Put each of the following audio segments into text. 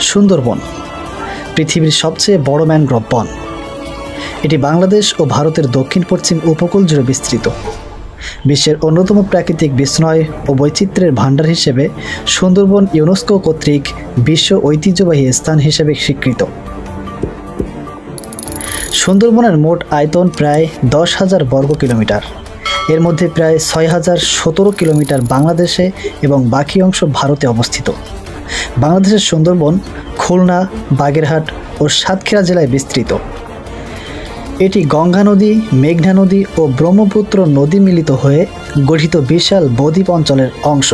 সুন্দরবন পৃথিবীর সবচেয়ে বড় ম্যানগ্রোভ বন। এটি বাংলাদেশ ও ভারতের দক্ষিণ পশ্চিম উপকূল জুড়ে বিস্তৃত। বিশ্বের অন্যতম প্রাকৃতিক বিস্ময় ও বৈচিত্র্যের ভাণ্ডার হিসেবে সুন্দরবন ইউনেস্কো কর্তৃক বিশ্ব ঐতিহ্যবাহী স্থান হিসেবে স্বীকৃত। সুন্দরবনের মোট আয়তন প্রায় 10,000 বর্গ কিলোমিটার। এর মধ্যে প্রায় 6,017 কিলোমিটার বাংলাদেশে এবং বাকি অংশ ভারতে অবস্থিত। বাংলাদেশের সুন্দরবন খুলনা, বাগেরহাট ও সাতক্ষীরা জেলায় বিস্তৃত। এটি গঙ্গা নদী, মেঘনা নদী ও ব্রহ্মপুত্র নদী মিলিত হয়ে গঠিত বিশাল বদ্বীপ অঞ্চলের অংশ।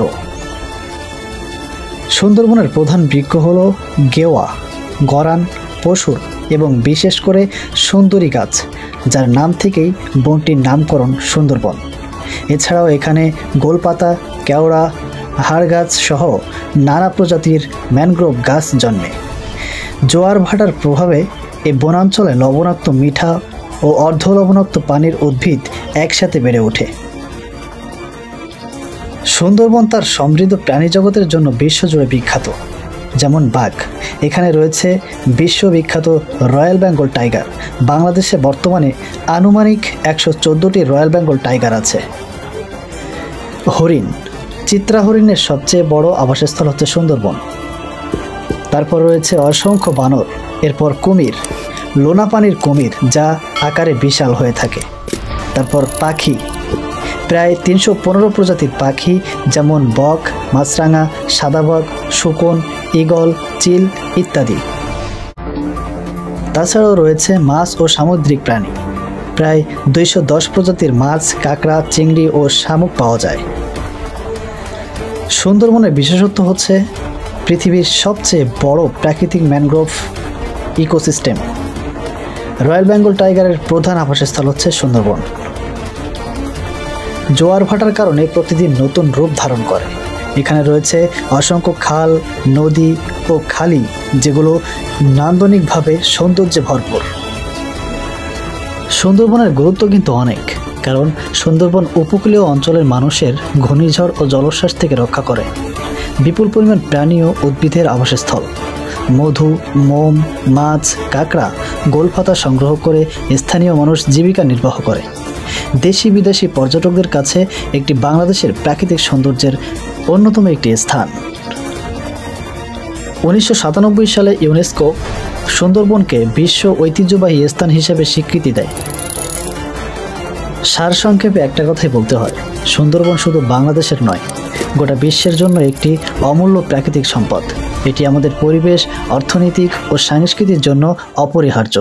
সুন্দরবনের প্রধান বৃক্ষ হল গেওয়া, গরান, পশুর এবং বিশেষ করে সুন্দরী গাছ, যার নাম থেকেই বনটির নামকরণ সুন্দরবন। এছাড়াও এখানে গোলপাতা, কেওড়া, হাড় গাছ সহ নানা প্রজাতির ম্যানগ্রোভ গাছ জন্মে। জোয়ার ভাটার প্রভাবে এই বনাঞ্চলে লবণাক্ত, মিঠা ও অর্ধ লবণাক্ত পানির উদ্ভিদ একসাথে বেড়ে ওঠে। সুন্দরবন তার সমৃদ্ধ প্রাণীজগতের জন্য বিশ্বজুড়ে বিখ্যাত। যেমন বাঘ, এখানে রয়েছে বিশ্ববিখ্যাত রয়্যাল বেঙ্গল টাইগার। বাংলাদেশে বর্তমানে আনুমানিক 114টি রয়্যাল বেঙ্গল টাইগার আছে। হরিণ, চিত্রা হরিণের সবচেয়ে বড় আবাসস্থল হচ্ছে সুন্দরবন। তারপর রয়েছে অসংখ্য বানর, এরপর কুমির, লোনা পানির কুমির যা আকারে বিশাল হয়ে থাকে। তারপর পাখি, প্রায় 315 প্রজাতির পাখি, যেমন বক, মাছরাঙা, সাদাবক, শকুন, ঈগল, চিল ইত্যাদি। তাছাড়াও রয়েছে মাছ ও সামুদ্রিক প্রাণী, প্রায় 210 প্রজাতির মাছ, কাঁকড়া, চিংড়ি ও শামুক পাওয়া যায়। সুন্দরবনের বিশেষত্ব হচ্ছে পৃথিবীর সবচেয়ে বড় প্রাকৃতিক ম্যানগ্রোভ ইকোসিস্টেম। রয়্যাল বেঙ্গল টাইগারের প্রধান আবাসস্থল হচ্ছে সুন্দরবন। জোয়ার ভাটার কারণে প্রতিদিন নতুন রূপ ধারণ করে। এখানে রয়েছে অসংখ্য খাল, নদী ও খালি, যেগুলো নান্দনিকভাবে সৌন্দর্যে ভরপুর। সুন্দরবনের গুরুত্ব কিন্তু অনেক, কারণ সুন্দরবন উপকূলীয় অঞ্চলের মানুষের ঘূর্ণিঝড় ও জলোচ্ছ্বাস থেকে রক্ষা করে। বিপুল পরিমাণ প্রাণী ও উদ্ভিদের আবাসস্থল। মধু, মোম, মাছ, কাঁকড়া, গোলপাতা সংগ্রহ করে স্থানীয় মানুষ জীবিকা নির্বাহ করে। দেশি বিদেশি পর্যটকদের কাছে একটি বাংলাদেশের প্রাকৃতিক সৌন্দর্যের অন্যতম একটি স্থান। 1997 সালে ইউনেস্কো সুন্দরবনকে বিশ্ব ঐতিহ্যবাহী স্থান হিসেবে স্বীকৃতি দেয়। সারসংক্ষেপে একটা কথাই বলতে হয়, সুন্দরবন শুধু বাংলাদেশের নয়, গোটা বিশ্বের জন্য একটি অমূল্য প্রাকৃতিক সম্পদ। এটি আমাদের পরিবেশ, অর্থনৈতিক ও সাংস্কৃতিক জন্য অপরিহার্য।